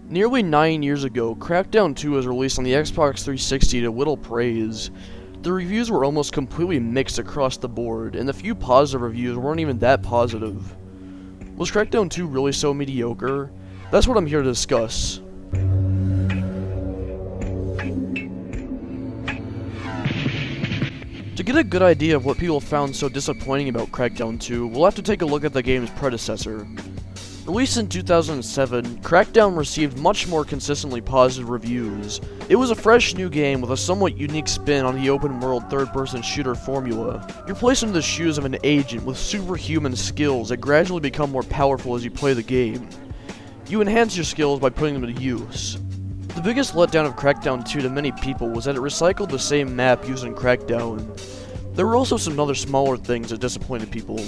Nearly 9 years ago, Crackdown 2 was released on the Xbox 360 to little praise. The reviews were almost completely mixed across the board, and the few positive reviews weren't even that positive. Was Crackdown 2 really so mediocre? That's what I'm here to discuss. To get a good idea of what people found so disappointing about Crackdown 2, we'll have to take a look at the game's predecessor. Released in 2007, Crackdown received much more consistently positive reviews. It was a fresh new game with a somewhat unique spin on the open-world third-person shooter formula. You're placed into the shoes of an agent with superhuman skills that gradually become more powerful as you play the game. You enhance your skills by putting them to use. The biggest letdown of Crackdown 2 to many people was that it recycled the same map used in Crackdown. There were also some other smaller things that disappointed people.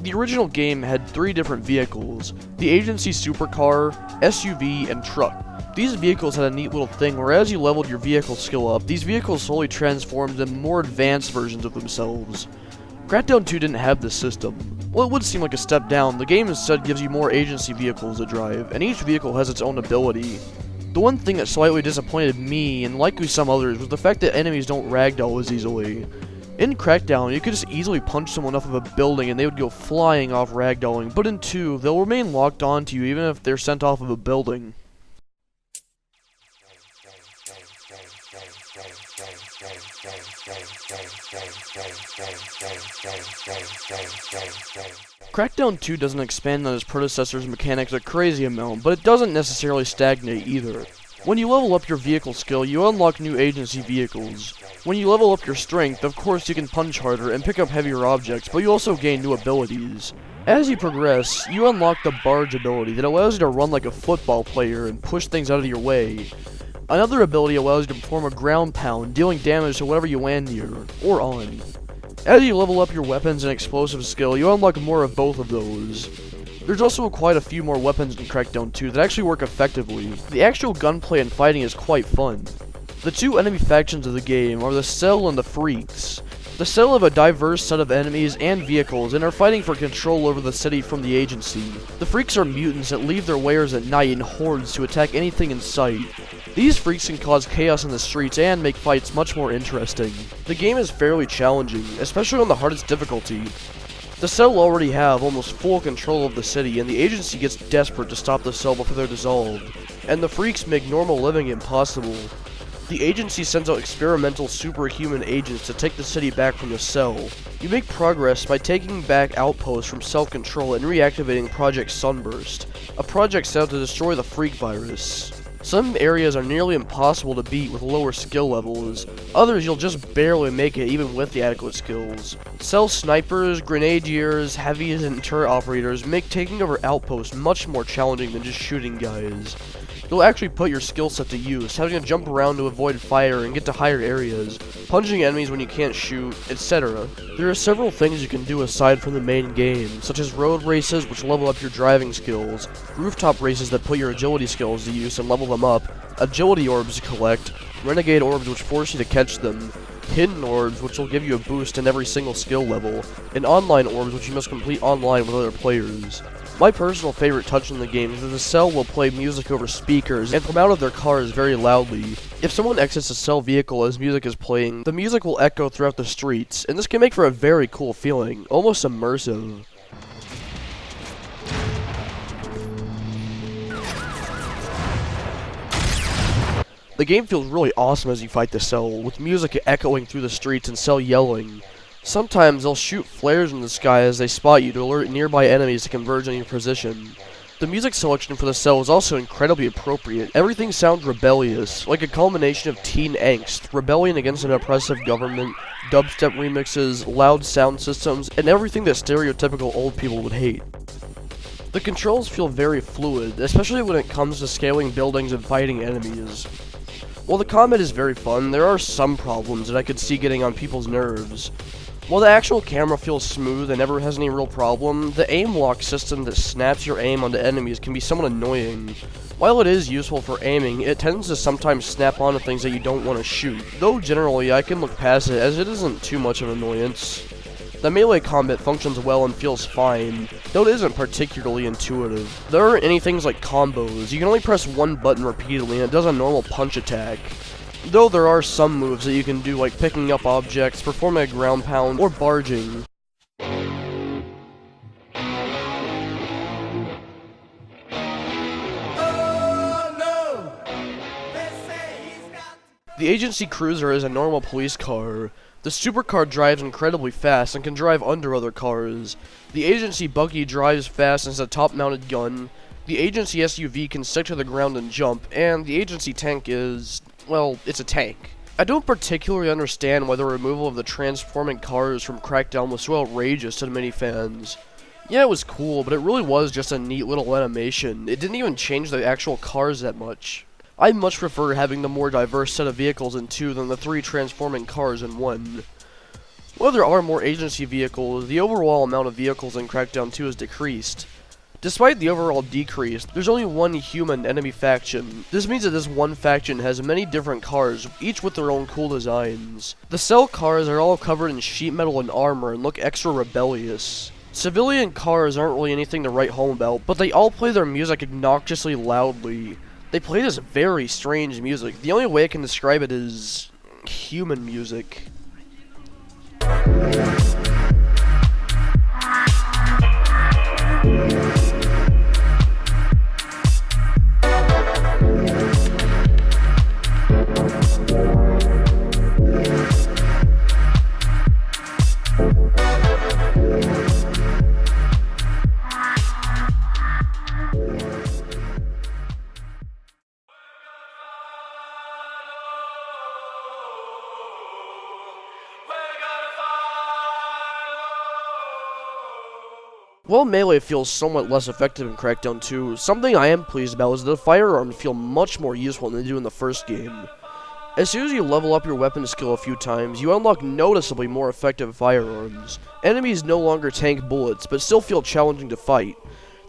The original game had 3 different vehicles: the agency supercar, SUV, and truck. These vehicles had a neat little thing where as you leveled your vehicle skill up, these vehicles slowly transformed into more advanced versions of themselves. Crackdown 2 didn't have this system. Well, it would seem like a step down. The game instead gives you more agency vehicles to drive, and each vehicle has its own ability. The one thing that slightly disappointed me, and likely some others, was the fact that enemies don't ragdoll as easily. In Crackdown, you could just easily punch someone off of a building and they would go flying off ragdolling, but in 2, they'll remain locked onto you even if they're sent off of a building. Crackdown 2 doesn't expand on its predecessor's mechanics a crazy amount, but it doesn't necessarily stagnate either. When you level up your vehicle skill, you unlock new agency vehicles. When you level up your strength, of course you can punch harder and pick up heavier objects, but you also gain new abilities. As you progress, you unlock the barge ability that allows you to run like a football player and push things out of your way. Another ability allows you to perform a ground pound, dealing damage to whatever you land near, or on. As you level up your weapons and explosive skill, you unlock more of both of those. There's also quite a few more weapons in Crackdown 2 that actually work effectively. The actual gunplay and fighting is quite fun. The 2 enemy factions of the game are the Cell and the Freaks. The Cell have a diverse set of enemies and vehicles and are fighting for control over the city from the agency. The Freaks are mutants that leave their lairs at night in hordes to attack anything in sight. These freaks can cause chaos in the streets and make fights much more interesting. The game is fairly challenging, especially on the hardest difficulty. The Cell already have almost full control of the city, and the agency gets desperate to stop the Cell before they're dissolved. And the Freaks make normal living impossible. The agency sends out experimental superhuman agents to take the city back from the Cell. You make progress by taking back outposts from self-control and reactivating Project Sunburst, a project set out to destroy the Freak virus. Some areas are nearly impossible to beat with lower skill levels, others you'll just barely make it even with the adequate skills. Cell snipers, grenadiers, heavies, and turret operators make taking over outposts much more challenging than just shooting guys. You'll actually put your skill set to use, having to jump around to avoid fire and get to higher areas, punching enemies when you can't shoot, etc. There are several things you can do aside from the main game, such as road races which level up your driving skills, rooftop races that put your agility skills to use and level them up, agility orbs to collect, renegade orbs which force you to catch them, hidden orbs which will give you a boost in every single skill level, and online orbs which you must complete online with other players. My personal favorite touch in the game is that the Cell will play music over speakers and from out of their cars very loudly. If someone exits a Cell vehicle as music is playing, the music will echo throughout the streets, and this can make for a very cool feeling, almost immersive. The game feels really awesome as you fight the Cell, with music echoing through the streets and Cell yelling. Sometimes they'll shoot flares in the sky as they spot you to alert nearby enemies to converge on your position. The music selection for the cell is also incredibly appropriate. Everything sounds rebellious, like a culmination of teen angst, rebellion against an oppressive government, dubstep remixes, loud sound systems, and everything that stereotypical old people would hate. The controls feel very fluid, especially when it comes to scaling buildings and fighting enemies. While the combat is very fun, there are some problems that I could see getting on people's nerves. While the actual camera feels smooth and never has any real problem, the aim lock system that snaps your aim onto enemies can be somewhat annoying. While it is useful for aiming, it tends to sometimes snap onto things that you don't want to shoot, though generally I can look past it as it isn't too much of an annoyance. The melee combat functions well and feels fine, though it isn't particularly intuitive. There aren't any things like combos. You can only press one button repeatedly and it does a normal punch attack. Though there are some moves that you can do, like picking up objects, performing a ground pound, or barging. The agency cruiser is a normal police car. The supercar drives incredibly fast and can drive under other cars. The agency buggy drives fast and has a top-mounted gun. The agency SUV can stick to the ground and jump, and the agency tank is, well, it's a tank. I don't particularly understand why the removal of the transforming cars from Crackdown was so outrageous to many fans. Yeah, it was cool, but it really was just a neat little animation. It didn't even change the actual cars that much. I much prefer having the more diverse set of vehicles in 2 than the 3 transforming cars in 1. While there are more agency vehicles, the overall amount of vehicles in Crackdown 2 has decreased. Despite the overall decrease, there's only one human enemy faction. This means that this one faction has many different cars, each with their own cool designs. The cell cars are all covered in sheet metal and armor and look extra rebellious. Civilian cars aren't really anything to write home about, but they all play their music obnoxiously loudly. They play this very strange music. The only way I can describe it is human music. While melee feels somewhat less effective in Crackdown 2, something I am pleased about is that the firearms feel much more useful than they do in the first game. As soon as you level up your weapon skill a few times, you unlock noticeably more effective firearms. Enemies no longer tank bullets, but still feel challenging to fight.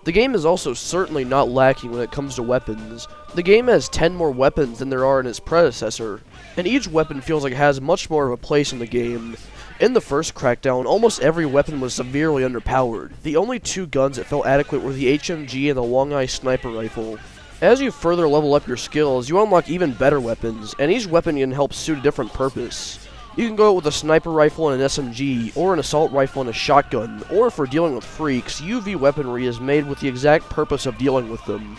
The game is also certainly not lacking when it comes to weapons. The game has 10 more weapons than there are in its predecessor, and each weapon feels like it has much more of a place in the game. In the first Crackdown, almost every weapon was severely underpowered. The only 2 guns that felt adequate were the HMG and the Long-Eye Sniper Rifle. As you further level up your skills, you unlock even better weapons, and each weapon can help suit a different purpose. You can go with a sniper rifle and an SMG, or an assault rifle and a shotgun, or for dealing with freaks, UV weaponry is made with the exact purpose of dealing with them.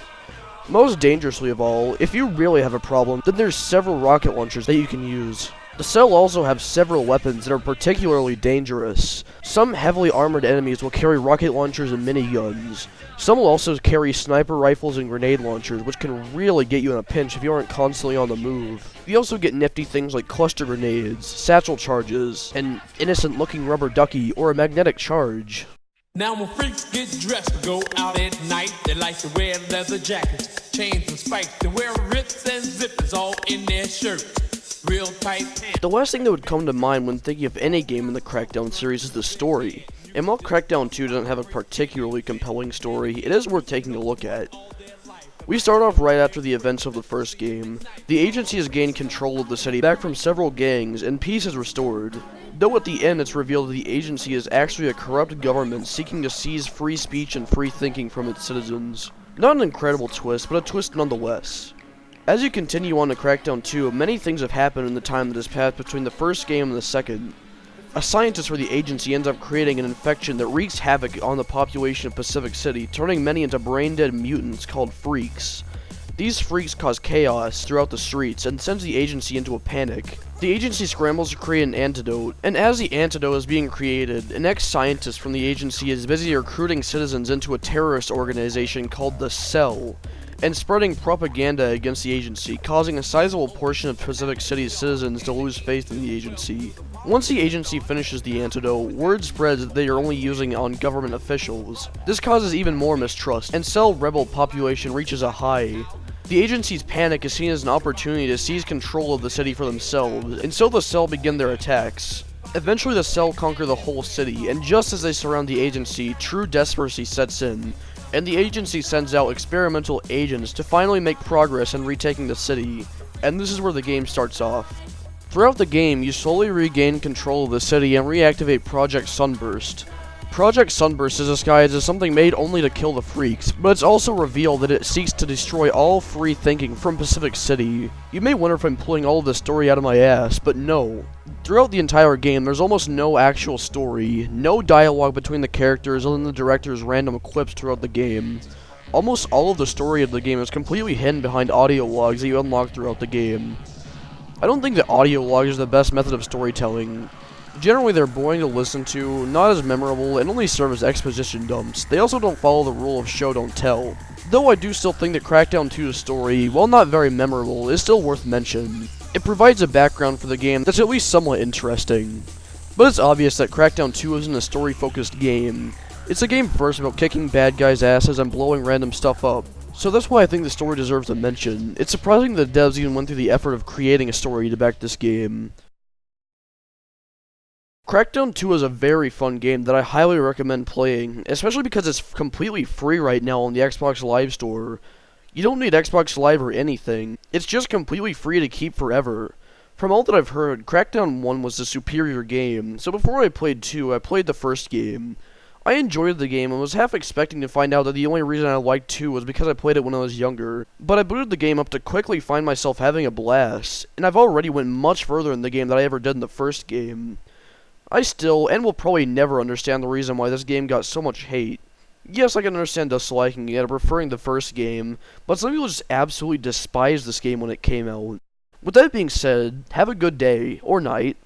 Most dangerously of all, if you really have a problem, then there's several rocket launchers that you can use. The cell also have several weapons that are particularly dangerous. Some heavily armored enemies will carry rocket launchers and miniguns. Some will also carry sniper rifles and grenade launchers, which can really get you in a pinch if you aren't constantly on the move. You also get nifty things like cluster grenades, satchel charges, an innocent-looking rubber ducky, or a magnetic charge. Now when freaks get dressed to go out at night, they like to wear leather jackets, chains and spikes. They wear rips and zippers all in their shirts. Real tight pants. The last thing that would come to mind when thinking of any game in the Crackdown series is the story. And while Crackdown 2 doesn't have a particularly compelling story, it is worth taking a look at. We start off right after the events of the first game. The agency has gained control of the city back from several gangs, and peace is restored. Though at the end it's revealed that the agency is actually a corrupt government seeking to seize free speech and free thinking from its citizens. Not an incredible twist, but a twist nonetheless. As you continue on to Crackdown 2, many things have happened in the time that has passed between the first game and the second. A scientist for the agency ends up creating an infection that wreaks havoc on the population of Pacific City, turning many into brain-dead mutants called freaks. These freaks cause chaos throughout the streets and sends the agency into a panic. The agency scrambles to create an antidote, and as the antidote is being created, an ex-scientist from the agency is busy recruiting citizens into a terrorist organization called the Cell, and spreading propaganda against the agency, causing a sizable portion of Pacific City's citizens to lose faith in the agency. Once the agency finishes the antidote, word spreads that they are only using it on government officials. This causes even more mistrust, and Cell rebel population reaches a high. The agency's panic is seen as an opportunity to seize control of the city for themselves, and so the Cell begin their attacks. Eventually the Cell conquer the whole city, and just as they surround the agency, true desperation sets in, and the agency sends out experimental agents to finally make progress in retaking the city, and this is where the game starts off. Throughout the game, you slowly regain control of the city and reactivate Project Sunburst. Project Sunburst is disguised as something made only to kill the freaks, but it's also revealed that it seeks to destroy all free thinking from Pacific City. You may wonder if I'm pulling all of this story out of my ass, but no. Throughout the entire game, there's almost no actual story, no dialogue between the characters other than the director's random quips throughout the game. Almost all of the story of the game is completely hidden behind audio logs that you unlock throughout the game. I don't think that audio logs is the best method of storytelling. Generally, they're boring to listen to, not as memorable, and only serve as exposition dumps. They also don't follow the rule of show don't tell. Though I do still think that Crackdown 2's story, while not very memorable, is still worth mention. It provides a background for the game that's at least somewhat interesting. But it's obvious that Crackdown 2 isn't a story-focused game. It's a game first about kicking bad guys' asses and blowing random stuff up. So that's why I think the story deserves a mention. It's surprising that the devs even went through the effort of creating a story to back this game. Crackdown 2 is a very fun game that I highly recommend playing, especially because it's completely free right now on the Xbox Live Store. You don't need Xbox Live or anything, it's just completely free to keep forever. From all that I've heard, Crackdown 1 was the superior game, so before I played 2, I played the first game. I enjoyed the game and was half expecting to find out that the only reason I liked 2 was because I played it when I was younger, but I booted the game up to quickly find myself having a blast, and I've already went much further in the game than I ever did in the first game. I still, and will probably never understand the reason why this game got so much hate. Yes, I can understand disliking it or preferring the first game, but some people just absolutely despised this game when it came out. With that being said, have a good day, or night,